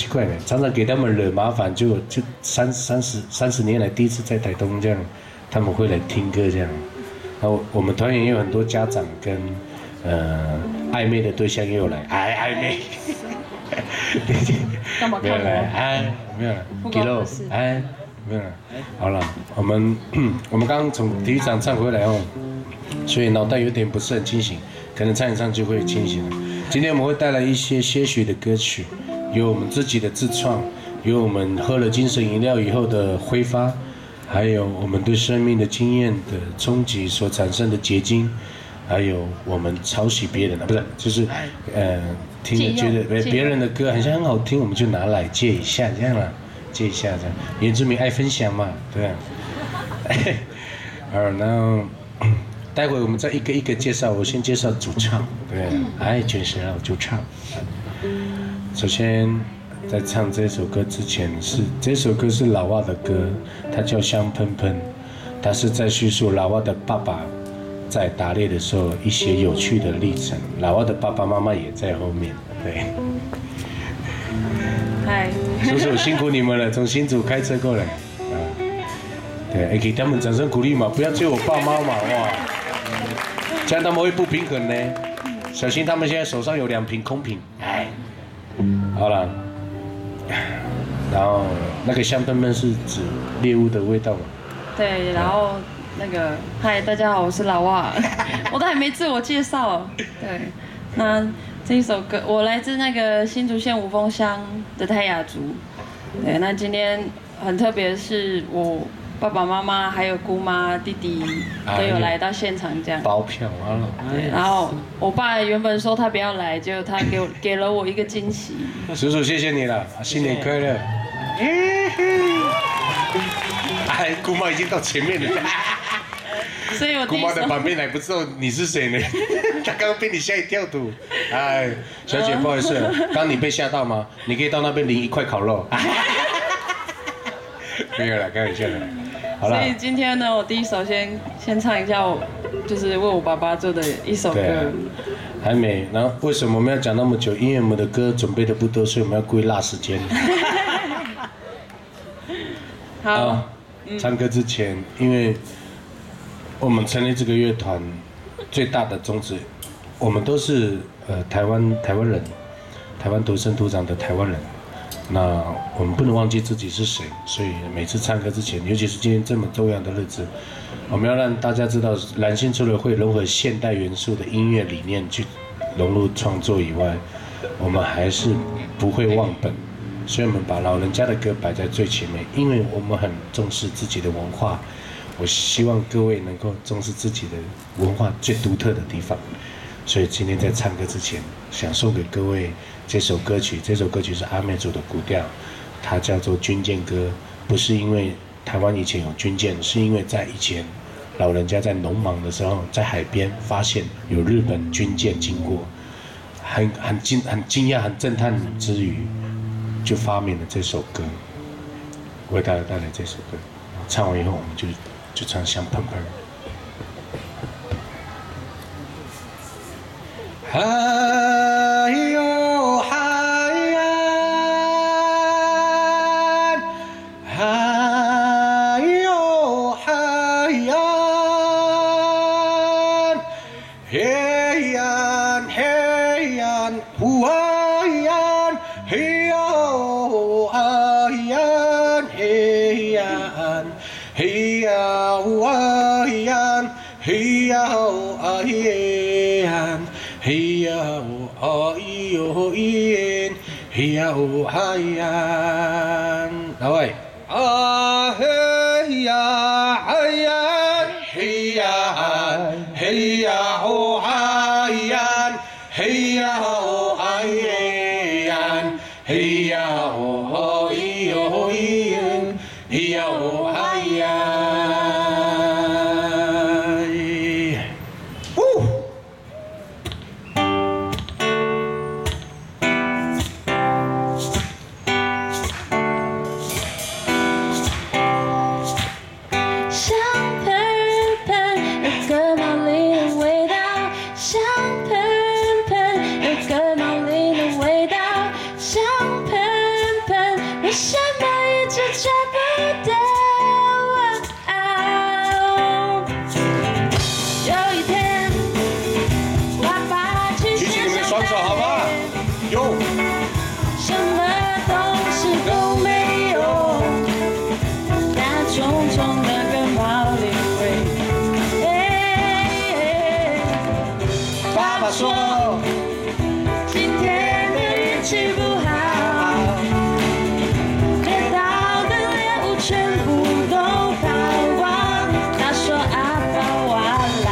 奇怪的，常常给他们惹麻烦，就30年来第一次在台东这样，他们会来听歌这样。然后我们团员也有很多家长跟暧昧的对象也有来，暧昧。干嘛看我？没有了，给肉，没有了。好了，我们刚刚从体育场唱回来哦，所以脑袋有点不是很清醒，可能唱一唱就会清醒了。今天我们会带来一些些许的歌曲，有我们自己的自创，有我们喝了精神饮料以后的挥发，还有我们对生命的经验的冲击所产生的结晶，还有我们抄袭别人的，不是，就是听了觉得别人的歌好像很好听，我们就拿来借一下这样啦，借一下这样。原住民爱分享嘛，对啊。好，然后待会我们再一个一个介绍，我先介绍主唱，对，全是要主唱。首先在唱这首歌之前这首歌是老蛙的歌，它叫香喷喷，它是在叙述老蛙的爸爸在打猎的时候一些有趣的历程，老蛙的爸爸妈妈也在后面，对。嗨，叔叔辛苦你们了，从新竹开车过来，对，给他们掌声鼓励嘛，不要追我爸妈嘛，哇，这样他们会不平衡呢，小心他们现在手上有2瓶空瓶，好了，然后那个香喷喷是指猎物的味道嘛？对，然后那个嗨，大家好，我是老蛙，我都还没自我介绍。对，那这一首歌我来自那个新竹县五峰乡的泰雅族。对，那今天很特别，是我爸爸妈妈还有姑妈弟弟都有来到现场这样。包票完了。对，然后我爸原本说他不要来，结果他给了我一个惊喜。叔叔谢谢你了，新年快乐。姑妈已经到前面了。所以我姑妈的旁边来，不知道你是谁呢？他刚刚被你吓一跳的。小姐不好意思，刚你被吓到吗？你可以到那边领1块烤肉。没有了，开玩笑的。好了。所以今天呢，我第一首先唱一下就是为我爸爸做的一首歌。还没。然后为什么我们要讲那么久？因为我们的歌准备的不多，所以我们要故意落时间。好。唱歌之前，因为我们成立这个乐团最大的宗旨，我们都是台湾人，台湾土生土长的台湾人。那我们不能忘记自己是谁，所以每次唱歌之前，尤其是今天这么重要的日子，我们要让大家知道，蓝星除了会融合现代元素的音乐理念去融入创作以外，我们还是不会忘本。所以我们把老人家的歌摆在最前面，因为我们很重视自己的文化。我希望各位能够重视自己的文化最独特的地方。所以今天在唱歌之前，想送给各位这首歌曲。这首歌曲是阿美族的古调，它叫做军舰歌。不是因为台湾以前有军舰，是因为在以前老人家在农忙的时候，在海边发现有日本军舰经过，很惊讶、很震撼之余，就发明了这首歌，为大家带来这首歌。唱完以后，我们就唱香喷喷。嗨哟嗨呀，嗨哟嗨呀，嘿呀嘿呀呼啊呀，嘿呀啊呀嘿呀嘿呀呼啊呀，嘿呀啊呀。嘿呀哦咿哟咿，嘿呀哦嗨呀，老魏啊嘿呀嗨呀，嘿呀嘿呀哦嗨呀，嘿呀哦嗨呀，嘿呀哦咿哟咿，嘿呀哦嗨呀。香喷喷，什么一直找不到？有一天，爸爸去举起你们的双手，好不好？有。什么东西都没有，那重重的跟毛领会。爸爸说，今天的运气不好，得到的猎物全部都跑光。他说阿宝哇啦。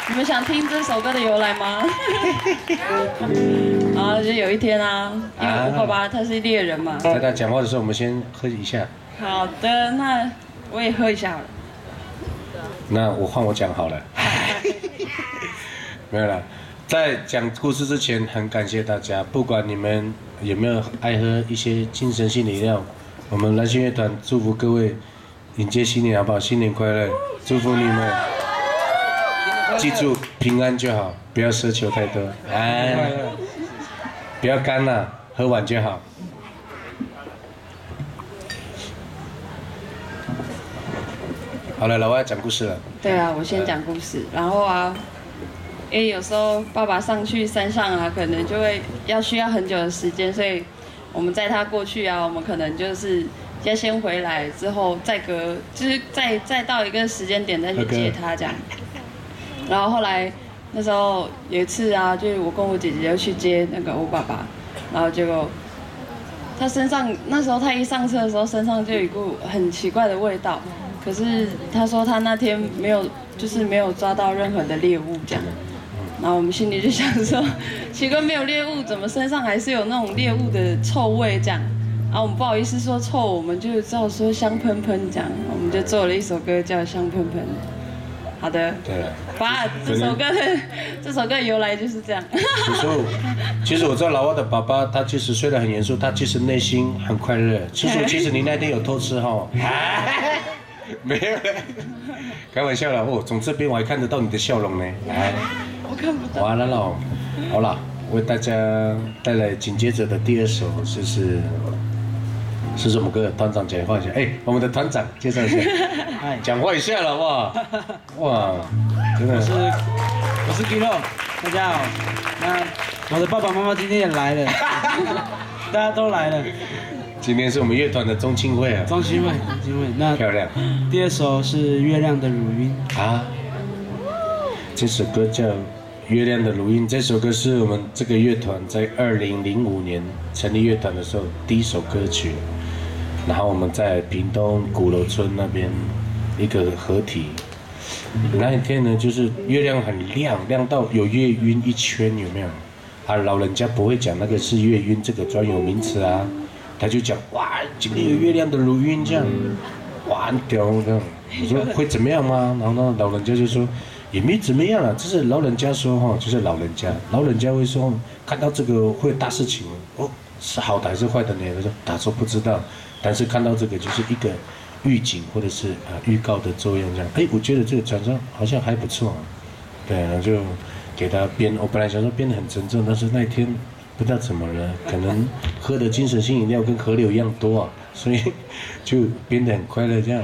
你们想听这首歌的由来吗？然后就有一天啊，因为我爸爸他是猎人嘛，在他讲话的时候，我们先喝一下。好的，那我也喝一下好了。那我换我讲好了。没有了，在讲故事之前，很感谢大家，不管你们有没有爱喝一些精神性饮料，我们蓝星乐团祝福各位迎接新年，好不好？新年快乐，祝福你们。记住平安就好，不要奢求太多，哎，不要干了，喝完就好。好了，老外讲故事了。对啊，我先讲故事，然后啊，因为有时候爸爸上去山上啊，可能就会需要很久的时间，所以我们载他过去啊，我们可能就是要先回来，之后再就是再到一个时间点再去接他这样。然后后来那时候有一次啊，就是我跟我姐姐要去接那个我爸爸，然后结果他身上那时候他一上车的时候，身上就有一股很奇怪的味道。可是他说他那天没有抓到任何的猎物这样。然后我们心里就想说，奇怪没有猎物，怎么身上还是有那种猎物的臭味这样？啊，我们不好意思说臭，我们就只好说香喷喷这样，我们就做了一首歌叫《香喷喷》。好的。对了。这首歌的由来就是这样。其实我知道老外的爸爸，他其实虽然很严肃，他其实内心很快乐。其实你那天有偷吃哈？没有，开玩笑啦。哦，从这边我还看得到你的笑容呢。我看不到。完了喽，好了，为大家带来紧接着的第二首是什么歌？团长讲话一下。我们的团长介绍一下，讲话一下了好不好？哇，真的。我是 Kino， 大家好。那我的爸爸妈妈今天也来了，大家都来了。今天是我们乐团的中青会啊。中青会。那漂亮。第二首是《月亮的乳晕》啊，这首歌叫《月亮的乳晕》。这首歌是我们这个乐团在2005年成立乐团的时候第一首歌曲。然后我们在屏东鼓楼村那边一个合体，那一天呢，就是月亮很亮，亮到有月晕一圈，有没有？啊，老人家不会讲那个是月晕这个专有名词啊，他就讲哇，今天有月亮的乳晕这样，哇，很屌这样。我说会怎么样吗？然后呢，老人家就说也没怎么样了，这是老人家说哈，就是老人家会说看到这个会有大事情哦，是好的还是坏的呢？他说不知道。但是看到这个就是一个预警或者是预告的作用这样，我觉得这个传唱好像还不错，对，然后就给他编。我本来想说编得很沉重，但是那一天不知道怎么了，可能喝的精神性饮料跟河流一样多啊，所以就编得很快乐这样。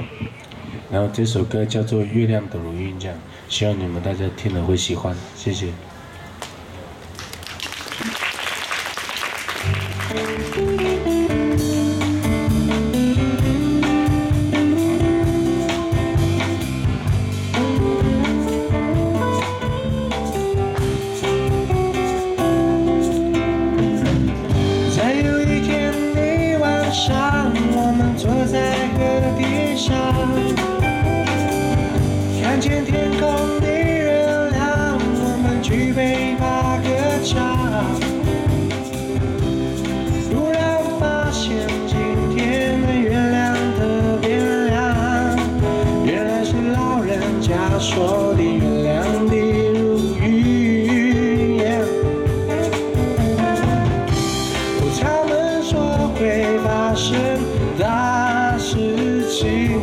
然后这首歌叫做《月亮的乳晕》这样，希望你们大家听了会喜欢，谢谢。说的月亮的如云，他们说会发生大事情，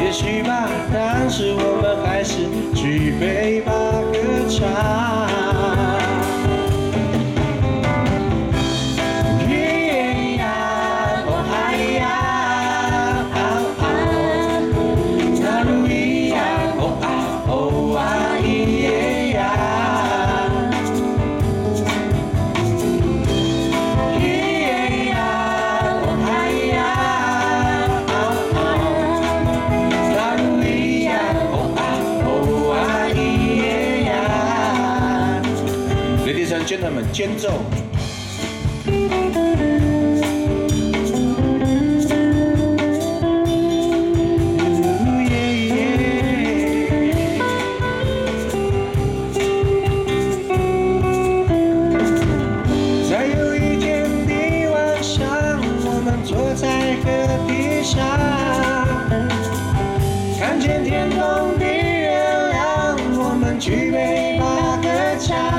也许吧，但是我们还是举杯把歌唱。Gentlemen， 间奏。在有一天的晚上，我们坐在河堤上，看见天空的月亮，我们举杯把歌唱。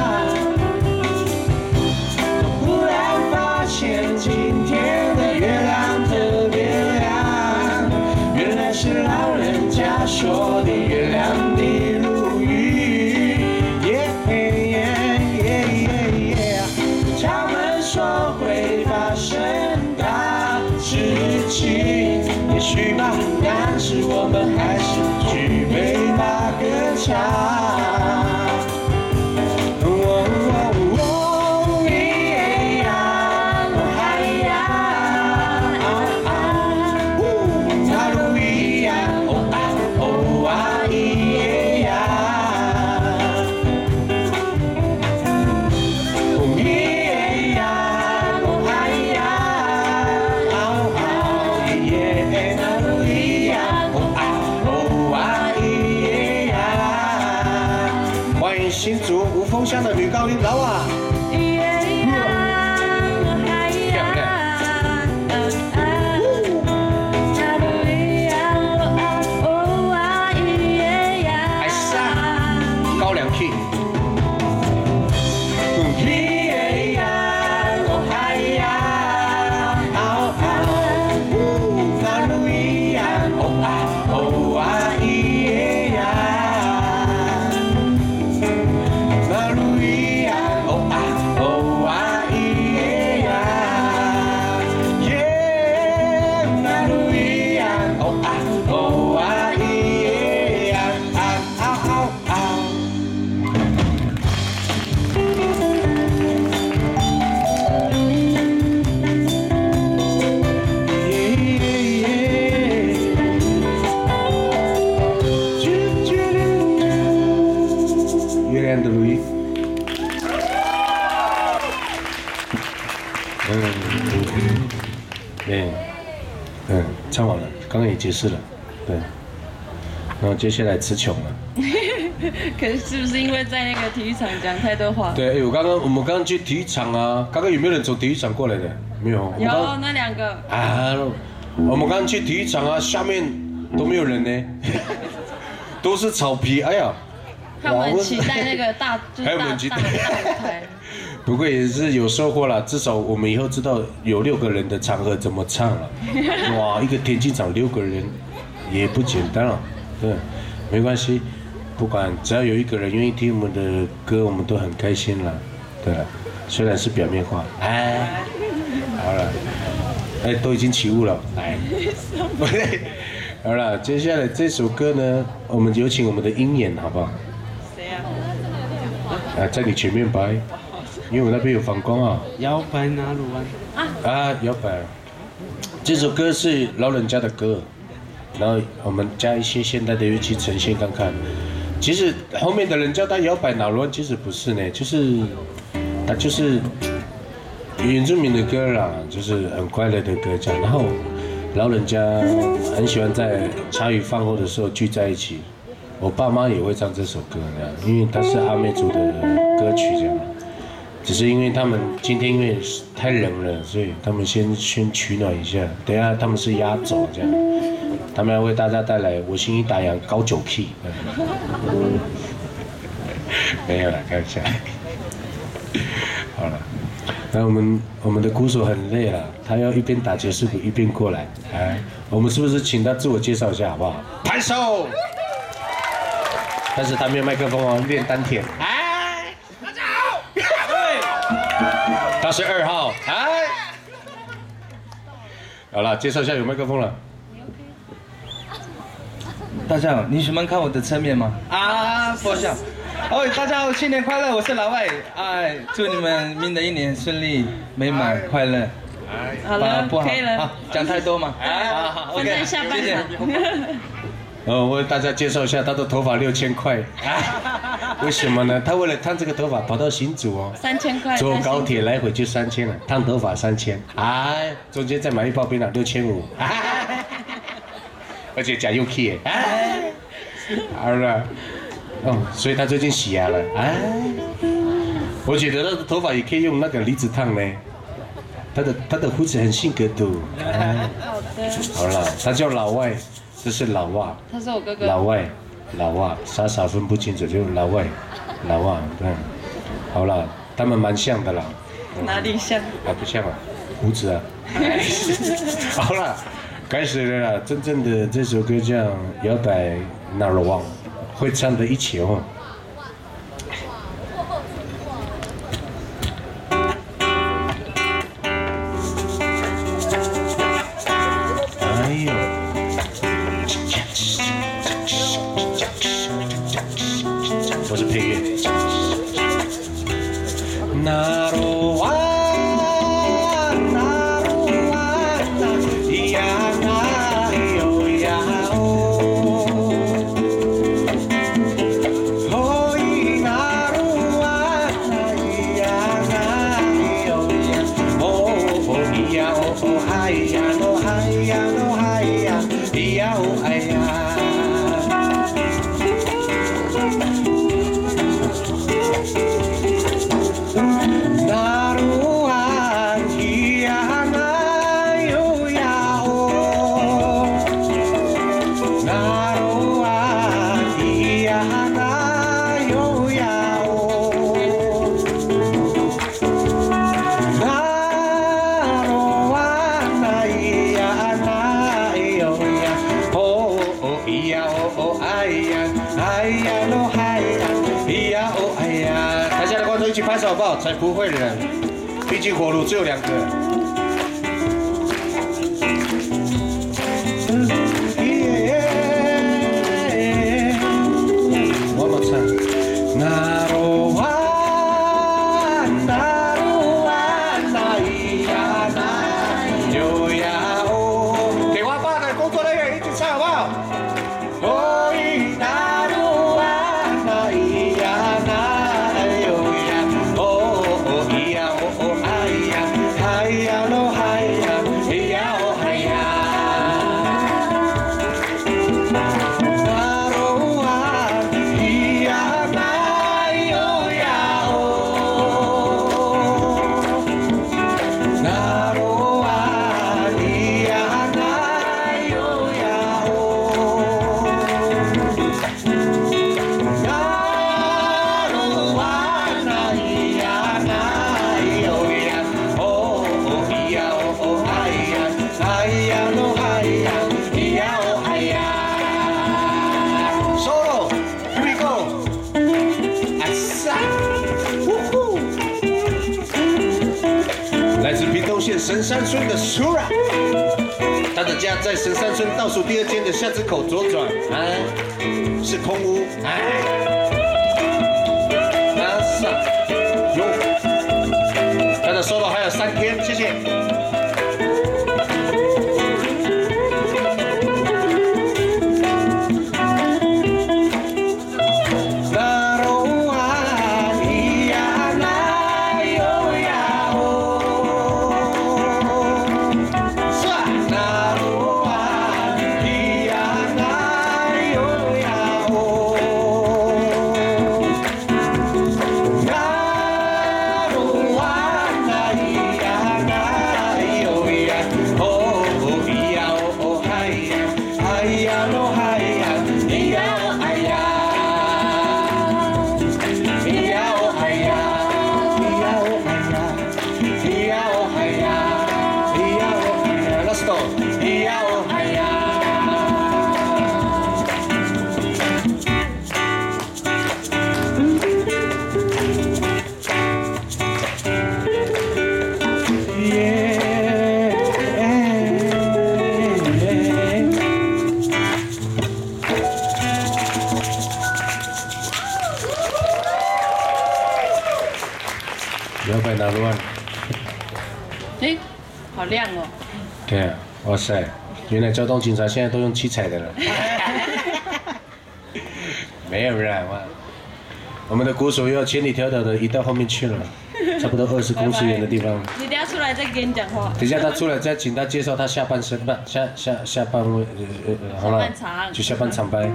今天的月亮特别亮，原来是老人家说的月亮的如云。他们说会发生大事情，也许吧，但是我们还是举杯把歌唱。新竹无风乡的女高音老啊，漂亮。唱完了，刚刚也解释了，对。然后接下来词穷了。可是是不是因为在那个体育场讲太多话？对，我们刚刚去体育场啊，刚刚有没有人从体育场过来的？没有。有那2个。啊，我们刚刚去体育场啊，下面都没有人呢，都是草皮。哎呀，他们很期待那个大舞台。不过也是有收获了，至少我们以后知道有6个人的场合怎么唱了。哇，一个田径场6个人也不简单了，对，没关系。不管只要有一个人愿意听我们的歌，我们都很开心了。对了，虽然是表面化，哎，好了，哎，都已经起雾了，哎，不对，好了，接下来这首歌呢，我们有请我们的鹰眼，好不好？谁呀？啊，在你前面摆，因为我那边有反光啊。摇摆那鲁湾。啊，摇摆。这首歌是老人家的歌，然后我们加一些现代的乐器呈现看看。其实后面的人叫他摇摆哪乱，其实不是呢，他就是原住民的歌啦，就是很快乐的歌这样。然后老人家很喜欢在茶余饭后的时候聚在一起，我爸妈也会唱这首歌这样，因为它是阿美族的歌曲这样。只是因为他们今天因为太冷了，所以他们先取暖一下，等一下他们是压轴这样。他们要为大家带来我心已打烊高9 key， 没有了，开玩笑。好了，那我们的鼓手很累了，他要一边打爵士鼓一边过来，哎，我们是不是请他自我介绍一下好不好？拍手。但是他没有麦克风哦，练丹田。哎，大家好。对，他是2号。哎，好了，介绍一下有麦克风了。大家好，你喜欢看我的侧面吗？啊，不笑。哦，大家好，新年快乐！我是老外，哎，祝你们明的一年顺利、美满、快乐。好了，可以了。好，讲太多吗？好 ，OK， 分在下半场。我为大家介绍一下，他的头发6000块。为什么呢？他为了烫这个头发，跑到新竹哦，3000块，坐高铁来回就3000了，烫头发3000，哎，中间再买一包槟榔6500，而且加 UK， 哎，好了，所以他最近洗牙了，哎，我觉得他的头发也可以用那个离子烫呢，他的胡子很性格度，哎，好了，他叫老外，这是老外，他是我哥哥，老外，傻傻分不清楚，就是老外，对，好了，他们蛮像的啦，哪里像？啊，不像啊，胡子啊，好了。开始了啦！真正的这首歌叫《摇摆那罗旺》，会唱的一起哦。哎呦！我是配乐。那罗旺。一起拍手好不好？才不会的，毕竟火炉只有2个。One more time。那罗哇，那罗哇，那咿呀那哟呀哦，给花爸的工作人员一起唱好不好？哦咿那罗哇，那咿呀那。哎呀，县神山村的 Sura， 他的家在神山村倒数第2间的巷子口左转，是空屋，他的 solo 还有3天，谢谢。200万。哎，好亮哦！对啊，哇塞，原来交通警察现在都用7彩的了。没有人哇，我们的鼓手又要千里迢迢的移到后面去了，差不多20公尺远的地方。你等下出来再跟你讲话。等一下他出来再请他介绍他下半身吧，下半位好了，就下半场呗。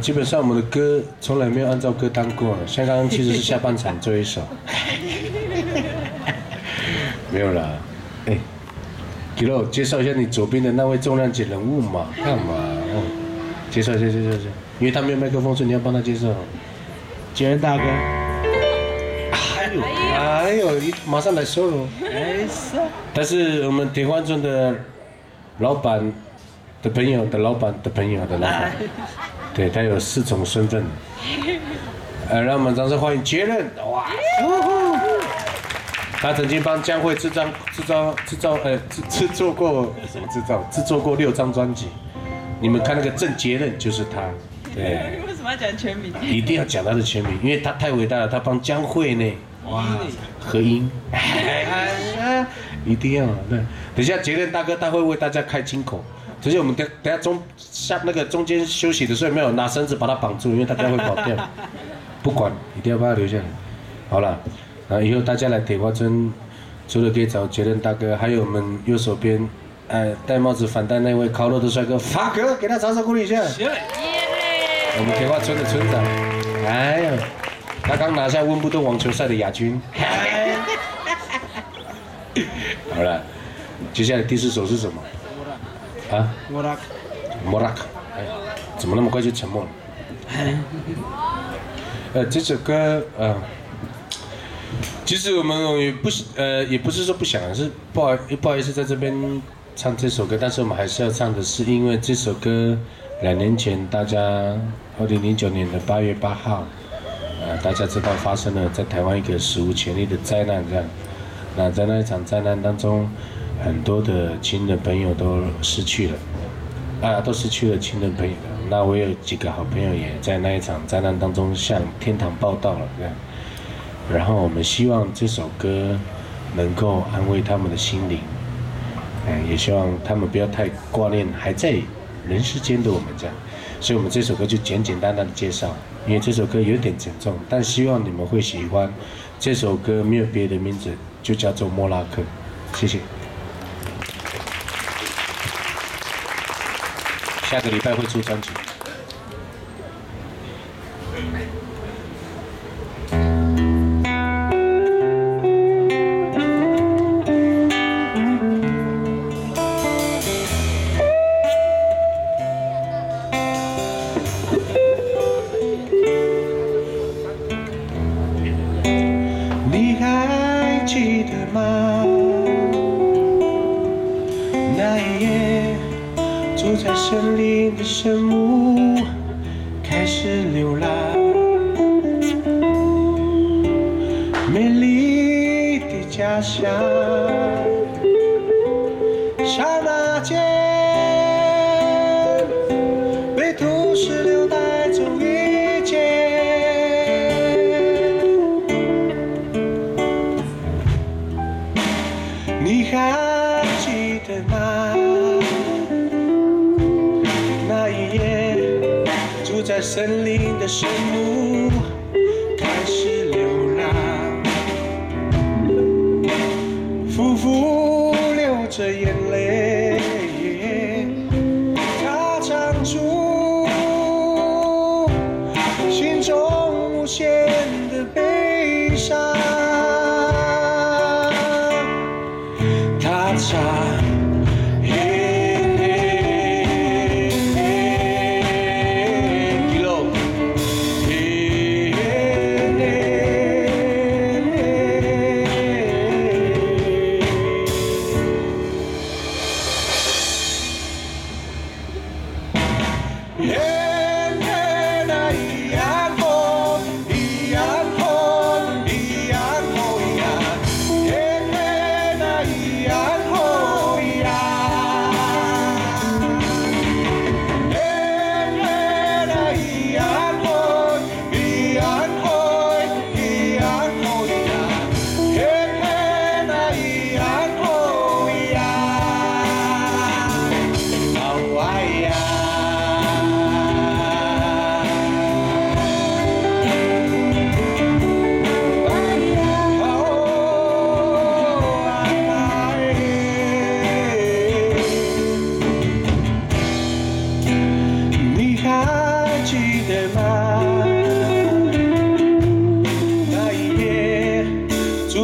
基本上我们的歌从来没有按照歌单过了，像刚刚其实是下半场最后一首。没有啦，哎 ，Kilo 介绍一下你左边的那位重量级人物嘛？干嘛？哦，介绍一下，因为他没有麦克风，所以你要帮他介绍。杰伦大哥。哎呦，马上来 solo。他是我们铁花村的老板的朋友的老板的朋友的老板。对他有4种身份，让我们掌声欢迎杰伦！哇，他曾经帮江蕙制作过什么制作过6张专辑，你们看那个郑杰伦就是他，对。为什么要讲全名？一定要讲他的全名，因为他太伟大了，他帮江蕙呢，哇，合音，一定要对。等一下杰伦大哥他会为大家开金口。只是我们等下中间休息的时候没有拿绳子把它绑住，因为他待会跑掉。不管，一定要把它留下来。好了，以后大家来铁花村，除了可以找杰伦大哥，还有我们右手边，戴帽子反戴那位烤肉的帅哥发哥，给他掌声鼓励一下。我们铁花村的村长，哎呦，他刚拿下温布顿网球赛的亚军。好了，接下来第4首是什么？啊，莫拉克，怎么那么快就沉默了？这首歌，其实我们也不是说不想，是不好意思在这边唱这首歌，但是我们还是要唱的是因为这首歌2年前大家2009年的8月8号，大家知道发生了在台湾一个史无前例的灾难，这样，那在那一场灾难当中。很多的亲人朋友都失去了，都失去了亲人朋友。那我有几个好朋友也在那一场灾难当中向天堂报到了，这样。然后我们希望这首歌能够安慰他们的心灵，也希望他们不要太挂念还在人世间的我们这样。所以我们这首歌就简简单单的介绍，因为这首歌有点沉重，但希望你们会喜欢。这首歌没有别的名字，就叫做莫拉克。谢谢。下个礼拜会出专辑。你还记得吗？那一夜。住在森林的神木开始流浪，美丽的家家乡，刹那间被都市流带走一切。你还记得吗？那一夜，住在森林的神木开始流浪，夫妇流着眼泪，他唱出心中无限的悲伤。他唱。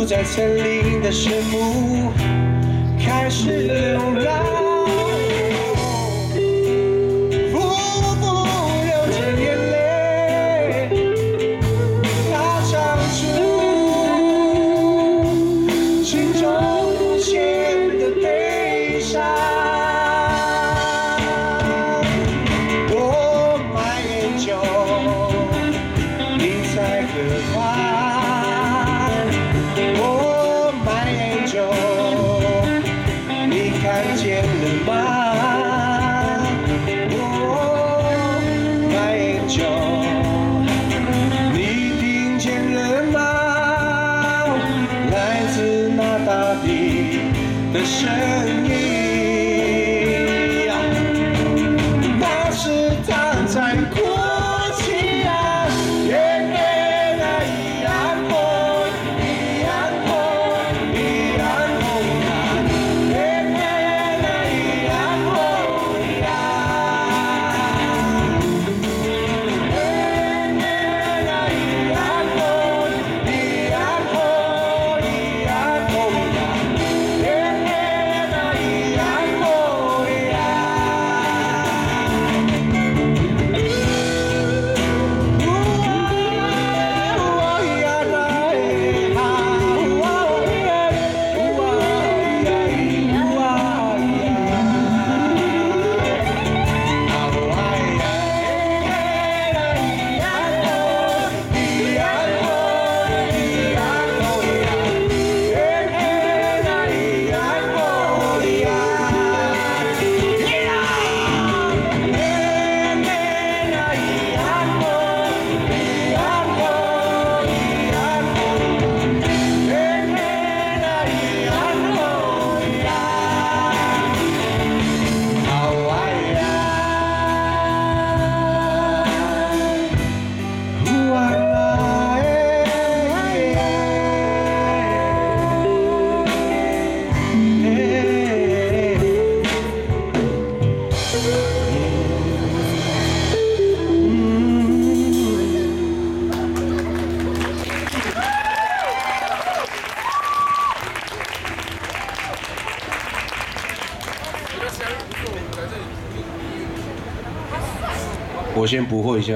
在森林的神木开始流浪，夫妇流着眼泪，他唱出心中无限的悲伤。Oh my angel， 你在何方？看见了吗？哦，My angel， 你听见了吗？来自那大地的声音，那是他在哭泣啊！我先捕获一下。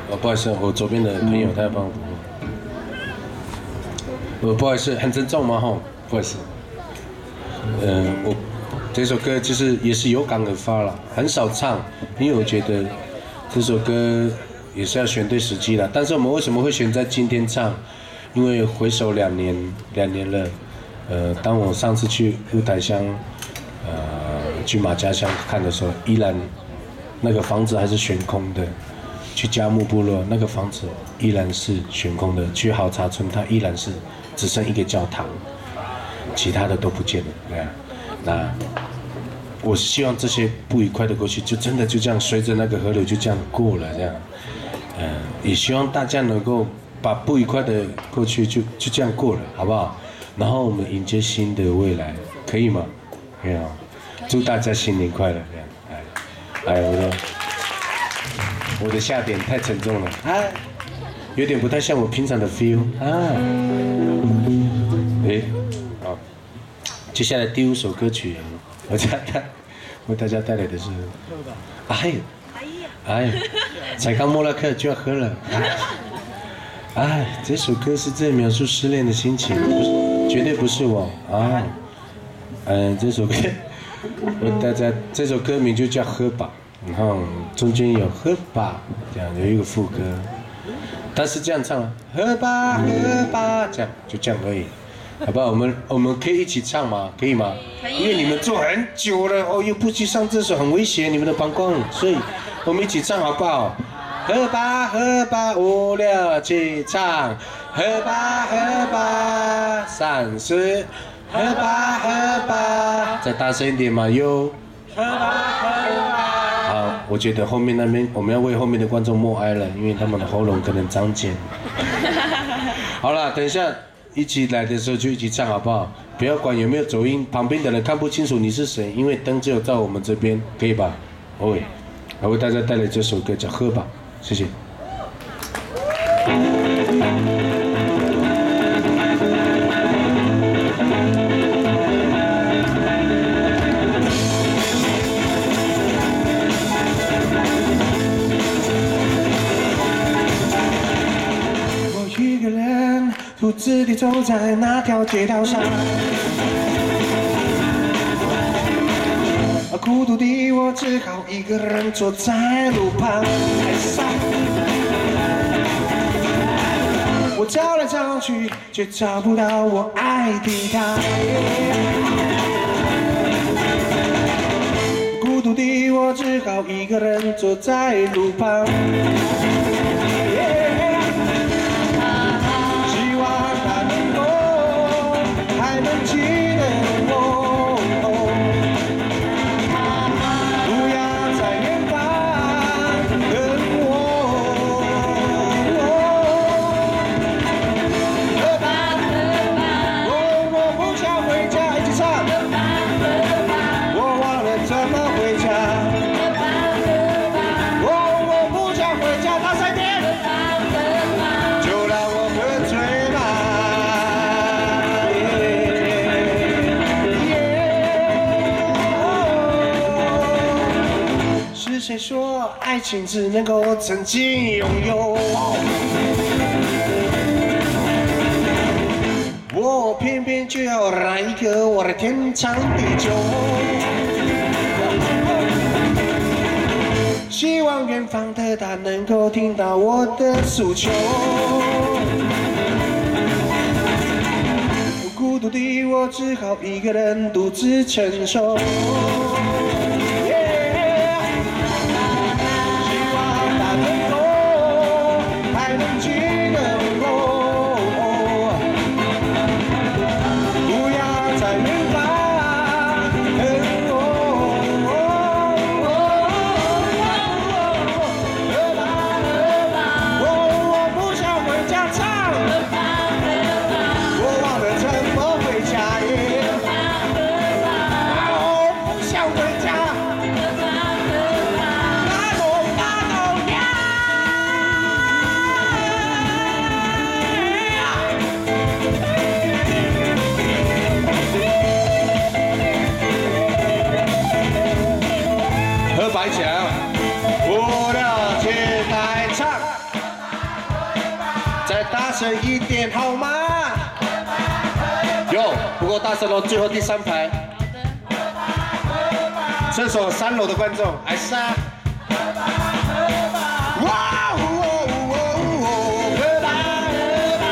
哦，不好意思，我左边的朋友他要帮我捕获。不好意思，很郑重吗？吼，不好意思。我这首歌就是也是有感而发了，很少唱，因为我觉得这首歌也是要选对时机了。但是我们为什么会选在今天唱？因为回首2年了，当我上次去雾台乡，去马家乡看的时候，依然那个房子还是悬空的。去嘉木部落那个房子依然是悬空的，去好茶村它依然是只剩一个教堂，其他的都不见了。对啊，那我是希望这些不愉快的过去就真的就这样随着那个河流就这样过了，这样，也希望大家能够把不愉快的过去就这样过了，好不好？然后我们迎接新的未来，可以吗？可以啊，祝大家新年快乐，这样，我的下点太沉重了，有点不太像我平常的 feel 好，接下来第5首歌曲，为大家带来的是，才刚摸了课就要喝了，这首歌是在描述失恋的心情，绝对不是我这首歌，这首歌名就叫喝吧。然后中间有喝吧，这样有一个副歌，但是这样唱喝吧喝吧，这样就这样而已，好不好？我们可以一起唱吗？可以吗？可以。因为你们做很久了，又不去上厕所，很危险你们的膀胱，所以我们一起唱好不好？喝吧喝吧，无聊起唱，喝吧喝吧，30，喝吧喝吧，再大声一点嘛哟，喝吧喝吧。好，我觉得后面那边我们要为后面的观众默哀了，因为他们的喉咙可能长茧。好了，等一下一起来的时候就一起唱好不好？不要管有没有走音，旁边的人看不清楚你是谁，因为灯只有在我们这边，可以吧？我为大家带来这首歌叫《喝吧》，谢谢。独自地走在那条街道上，孤独的我只好一个人坐在路旁。我找来找去，却找不到我爱的他。孤独的我只好一个人坐在路旁。谁说爱情只能够曾经拥有？我偏偏就要来一个我的天长地久。希望远方的他能够听到我的诉求。孤独的我只好一个人独自承受。摆起来，无聊起来唱，再大声一点好吗？有，不够大声哦，最后第3排。这首3楼的观众，还是啊。哇！喝吧喝吧，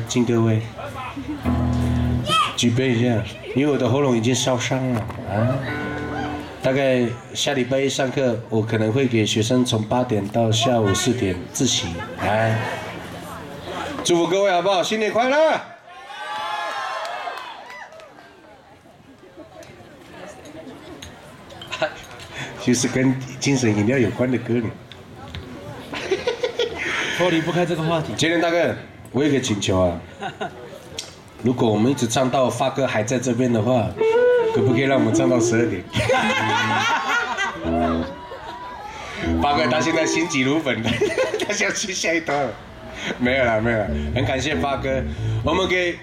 敬各位，举杯一下，因为我的喉咙已经烧伤了啊。大概下礼拜一上课，我可能会给学生从8点到下午4点自习，来，祝福各位好不好？新年快乐！就是跟精神饮料有关的歌呢。脱离不开这个话题。杰伦大哥，我有个请求啊，如果我们一直唱到发哥还在这边的话，可不可以让我们唱到12点？发哥他现在心急如焚的，他想去下一段了。没有了，没有了，很感谢发哥，我们给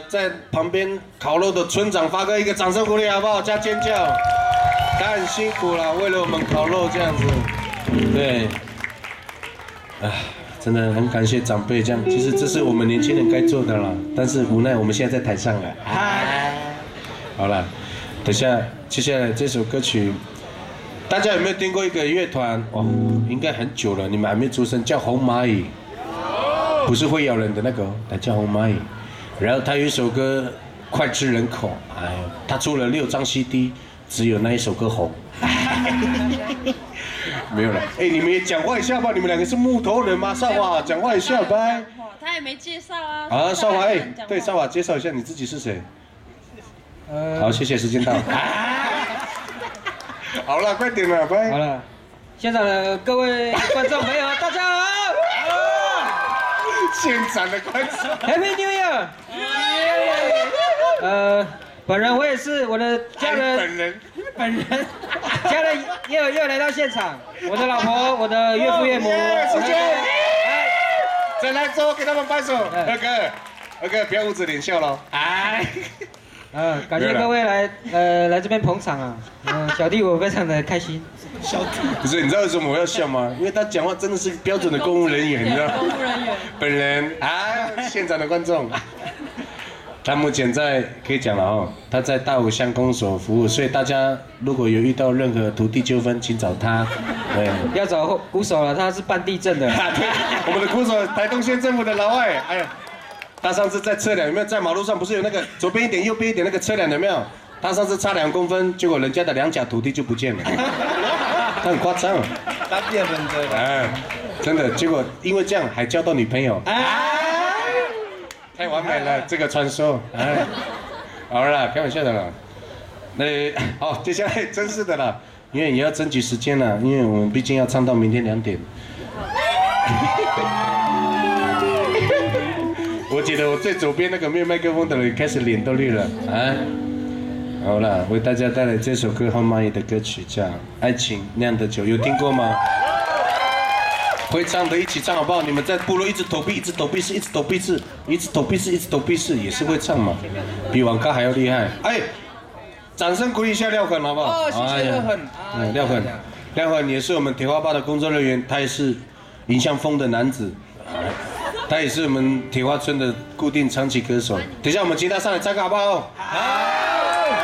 在旁边烤肉的村长发哥一个掌声鼓励好不好？加尖叫！他很辛苦了，为了我们烤肉这样子，对，真的很感谢长辈这样。其实这是我们年轻人该做的啦，但是无奈我们现在在台上了。好了，等下接下来这首歌曲，大家有没有听过一个乐团？哦，应该很久了，你们还没出生，叫红蚂蚁，不是会咬人的那个，它叫红蚂蚁。然后他有一首歌脍炙人口，他出了6张 CD。只有那一首歌红，没有了。你们也讲话一下吧，你们2个是木头人吗？少华，讲话一下吧。他也没介绍啊。啊，少华，对，少华，介绍一下你自己是谁？好，谢谢，时间到。好了，快点了，拜。好了，现场的各位观众朋友，大家好。现场的观众 ，Happy New Year！ 本人我也是，我的家人，家人又来到现场，我的老婆，我的岳父岳母，再来走，给他们拍手。二哥，不要捂着脸笑喽。感谢各位来这边捧场啊，小弟我非常的开心。小弟不是，你知道为什么我要笑吗？因为他讲话真的是标准的公务人员，你知道吗？公务人员。本人现场的观众。他目前可以讲了哦，他在大武乡公所服务，所以大家如果有遇到任何土地纠纷，请找他。对，不要找鼓手了，他是办地震的。对，我们的鼓手台东县政府的老外，他上次在测量有没有在马路上不是有那个左边一点右边一点那个测量有没有？他上次差2公分，结果人家的2甲土地就不见了，他很夸张。他变分的。真的，结果因为这样还交到女朋友。太完美了，这个传说。好了啦，开玩笑的啦。接下来正式的啦，因为也要争取时间了，因为我们毕竟要唱到明天2点。我觉得我最左边那个没有麦克风的人开始脸都绿了好了，为大家带来这首歌红蚂蚁的歌曲叫《爱情酿的酒》，有听过吗？会唱的一起唱好不好？你们在部落一直抖臂，一直抖臂式，一直抖臂式，一直抖臂式，一直抖臂式，也是会唱嘛，比网咖还要厉害。掌声鼓励一下廖狠好不好？谢谢廖狠。廖狠也是我们铁花坝的工作人员，他也是迎向风的男子，他也是我们铁花村的固定长期歌手。等一下我们请他上来唱歌好不好？好。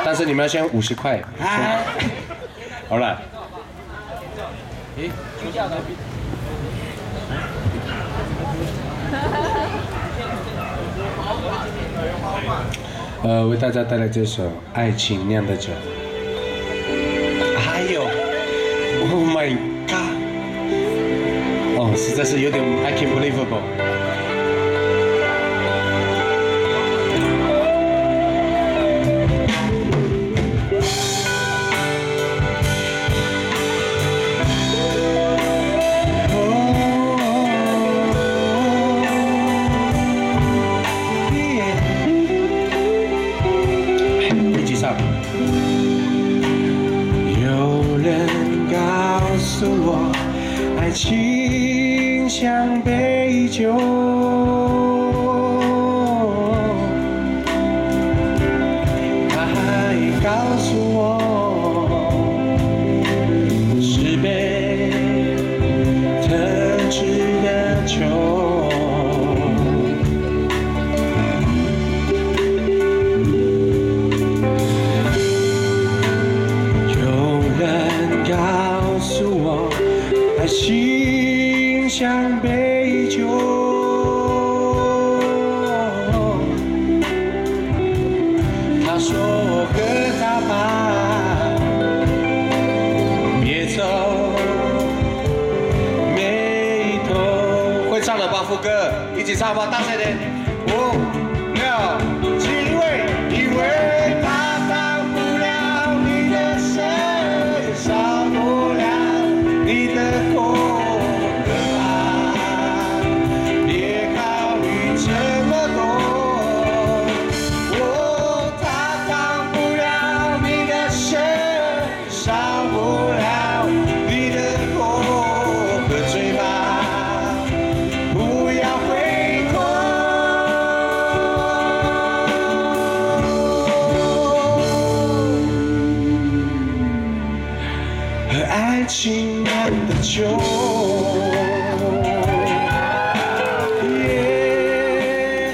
但是你们要先50块。好了。为大家带来这首《爱情酿的酒》。还有 ，Oh my God！ 实在是有点 I can't believable。爱情像杯酒，他还告诉我是杯特制的酒。有人告诉我。爱情像杯酒。歌，一起唱吧，大声点！5、6、7位，因为他当不了你的神，也少不了你的过客啊！别考虑这么多。哦，他当不了你的神，少不了你的过喝醉吧，不要回头。和爱情酿的酒，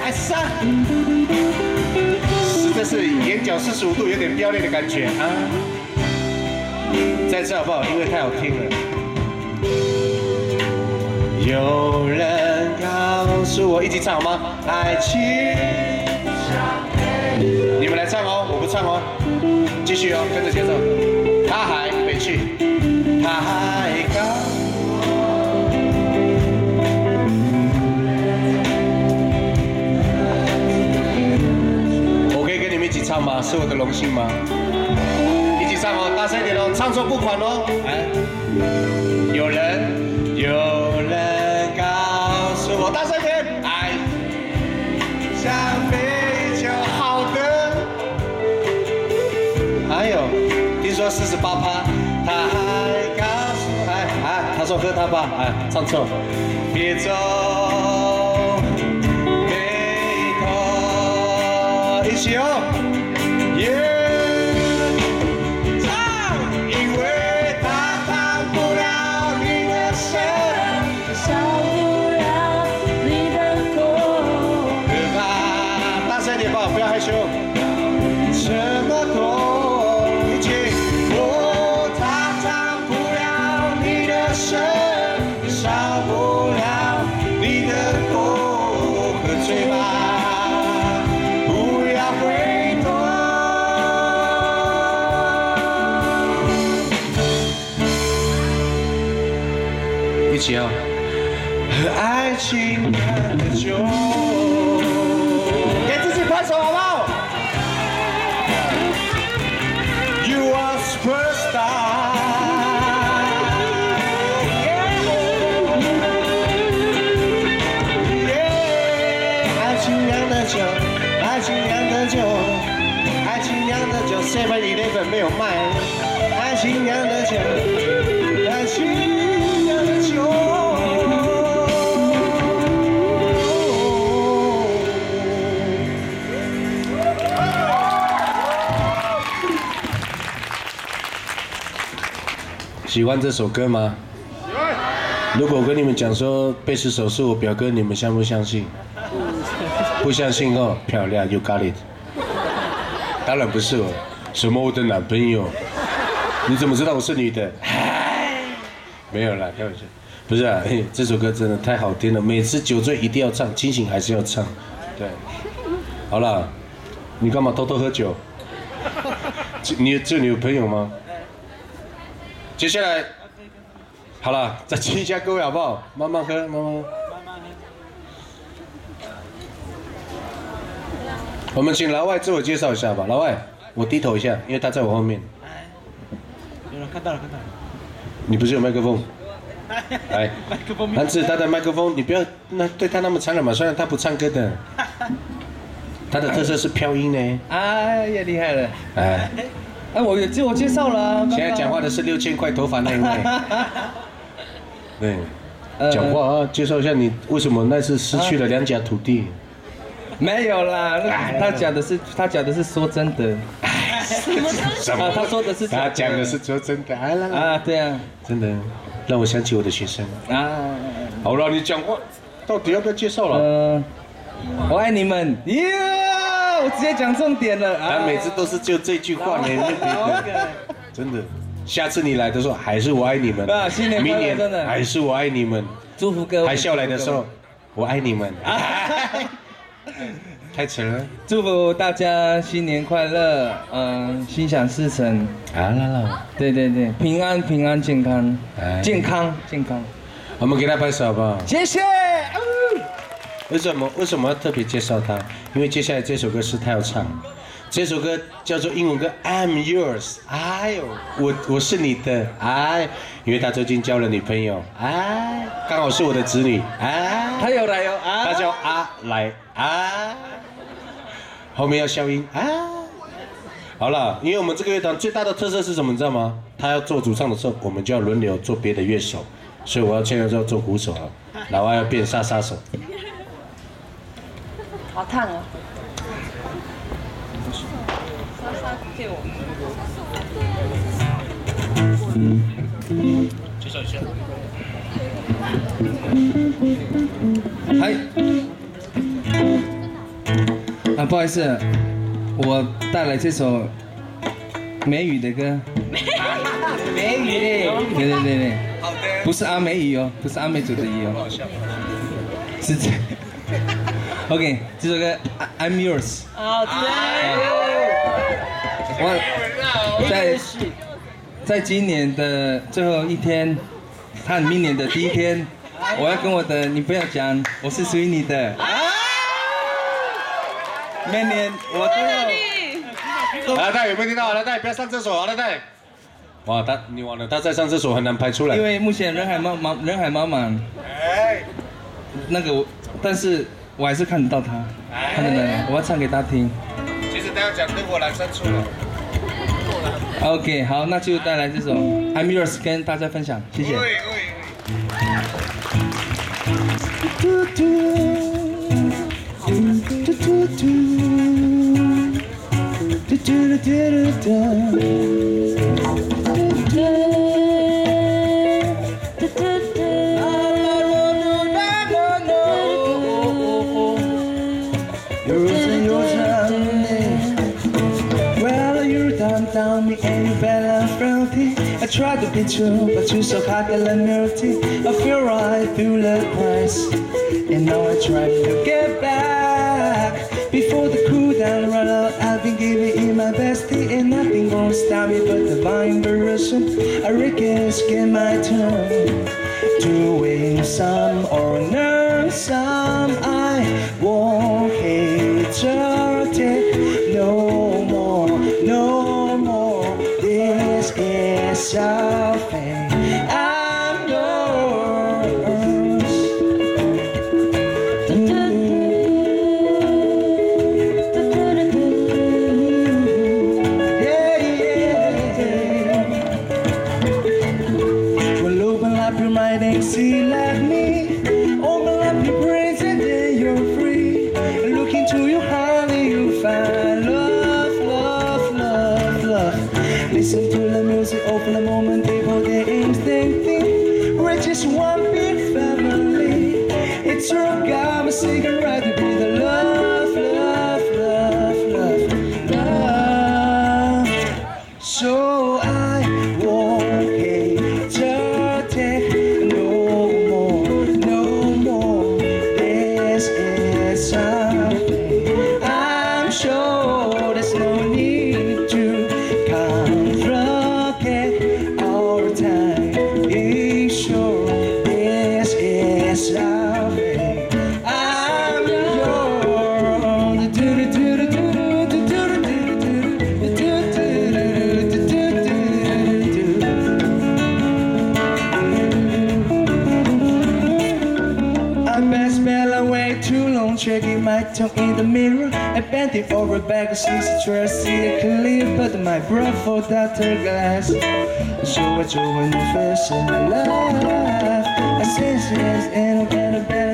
爱上，是不是眼角45度，有点飙泪的感觉啊？再次好不好？因为太好听了。有人告诉我，一起唱好吗？爱情，你们来唱哦，我不唱哦，继续哦，跟着节奏。他还没去，太高。我可以跟你们一起唱吗？是我的荣幸吗？一起唱哦，大声一点哦，唱错不管哦。有人告诉我，大声一点，爱像杯酒好的。还有，听说48%，他还告诉他说喝他吧，唱错，别走，回头，一起哦，耶。不要害羞，这么多一起，哦，他当不了你的神，少不了你的口，喝醉吧，不要回头，一起啊，和爱情酿的酒。拍手好不好 ？You are superstar。爱情酿的酒，爱情酿的酒，爱情酿的酒 ，7-Eleven 没有卖。爱情酿的酒，爱情酿的酒。喜欢这首歌吗？如果我跟你们讲说贝斯手是我表哥，你们相不相信？不相信哦，漂亮 ，You got it。当然不是哦，什么我的男朋友？你怎么知道我是女的？没有啦，开玩笑。不是啊，这首歌真的太好听了，每次酒醉一定要唱，清醒还是要唱。对，好了，你干嘛偷偷喝酒？你有朋友吗？接下来，好了，再亲一下各位好不好？慢慢喝，慢慢喝。我们请老外自我介绍一下吧。老外，我低头一下，因为他在我后面。有人看到了，看到了。你不是有麦克风？来，男子他的麦克风，你不要对他那么残忍嘛。虽然他不唱歌的，他的特色是飘音呢。哎呀，厉害了！我有自我介绍了啊。现在讲话的是6000块头发那一位。对，讲话啊，介绍一下你为什么那次失去了2甲土地。没有啦，他讲的是说真的。什么？他说的是。他讲的是说真的。对啊，真的让我想起我的学生。好了，你讲话到底要不要介绍了？我爱你们。我直接讲重点了。他每次都是就这句话，没别的。真的，下次你来的时候还是我爱你们。新年快乐，真的还是我爱你们。祝福各位。还笑来的时候，我爱你们。太扯了。祝福大家新年快乐，心想事成。对，平安健康，健康。我们给他拍手好不好？谢谢。为什么要特别介绍他？因为接下来这首歌是他要唱，这首歌叫做英文歌 I'm Yours， 哎呦，我是你的，哎，因为他最近交了女朋友，哎，刚好是我的子女，哎，他有来哦啊，他叫阿来，啊，后面要消音，啊。好了，因为我们这个乐团最大的特色是什么，你知道吗？他要做主唱的时候，我们就要轮流做别的乐手，所以我要现在就要做鼓手了，老外要变杀手。好烫哦！莎借我。介绍一下。嗨。不好意思，我带来这首美语的歌。美语的。对。好的。不是阿美语哦，不是阿美族的语哦。是这。OK， 这首歌 I'm Yours。哦，对。在今年的最后一天，和明年的第一天，我要跟我的女朋友讲，我是属于你的。每年我都要。阿泰有没有听到？阿泰不要上厕所，阿泰。哇，你忘了他在上厕所很难排出来。因为目前人海茫茫。哎。那个但是我还是看得到他，看得到，我要唱给他听。其实他要讲灯火阑珊处了。OK， 好，那就带来这首 I'm Yours 跟大家分享，谢谢。Down me and you better frailty. I try to be true, but you're so hot and melty. I feel right through the price, and now I try to get back. Before the cool down run out, I've been giving you my bestie, and nothing gonna stop me but the vibration. I reckon it's get my turn. Doing some or learn some, I won't hate your take no more, no more. This is something I'm yours. Well, open up your mind and see like me. Open up your brains and then you're free. Look into your heart and you'll find love, love, love, love. Listen to the music, open the moment, people get instinctive. We're just one big family. It's your God, my secret right to be the love, love, love, love, love. So I won't hate your take no more, no more. This is something I'm sure there's no need to complicate our time. Be sure this is something I'm yours. I been spelling way too long, checking my tongue in the mirror. I bent it over back, see the trash, see it clear, but my breath for that glass. So I told when you first in my life, I said yes, and I'm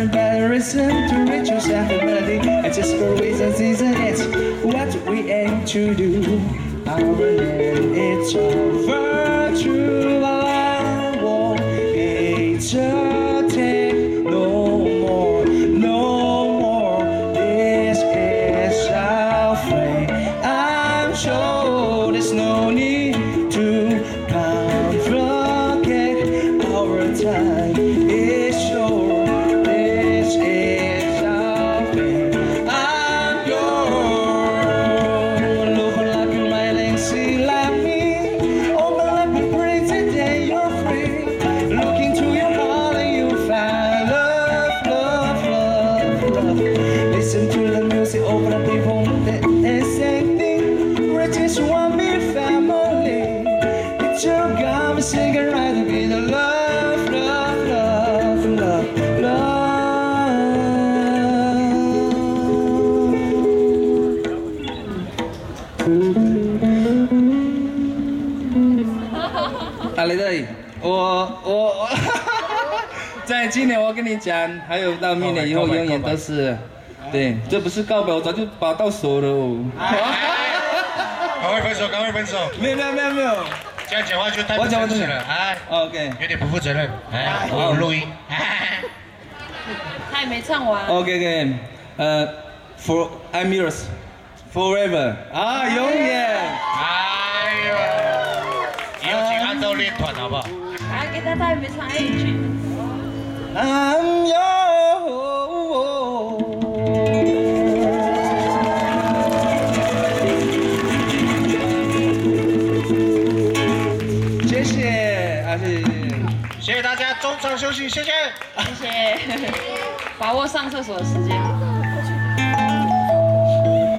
better reason to reach yourself a melody. I just go reason, season, it's what we aim to do. Our name, it's over true. I won't hate your take no more, no more. This is our fate. I'm sure there's no need to complicate our time. It's sure this is our fate. I'm yours. Open up your mind and see like me. Open up your brain today, you're free. Look into your heart and you 今年我跟你讲，还有到明年以后，永远都是，对，这不是告白，我早就把到手了哦。赶快分手，赶快分手！没有，这样讲话就太不真实了，哎 OK， 有点不负责任，哎，我有录音，他也没唱完。 OK， For I'm yours forever 啊，永远。哎呦，以后请按豆练团好不好？来给他也没唱 A 句。 I'm yours。谢谢，谢谢大家，中场休息，谢谢。谢谢，把握上厕所的时间。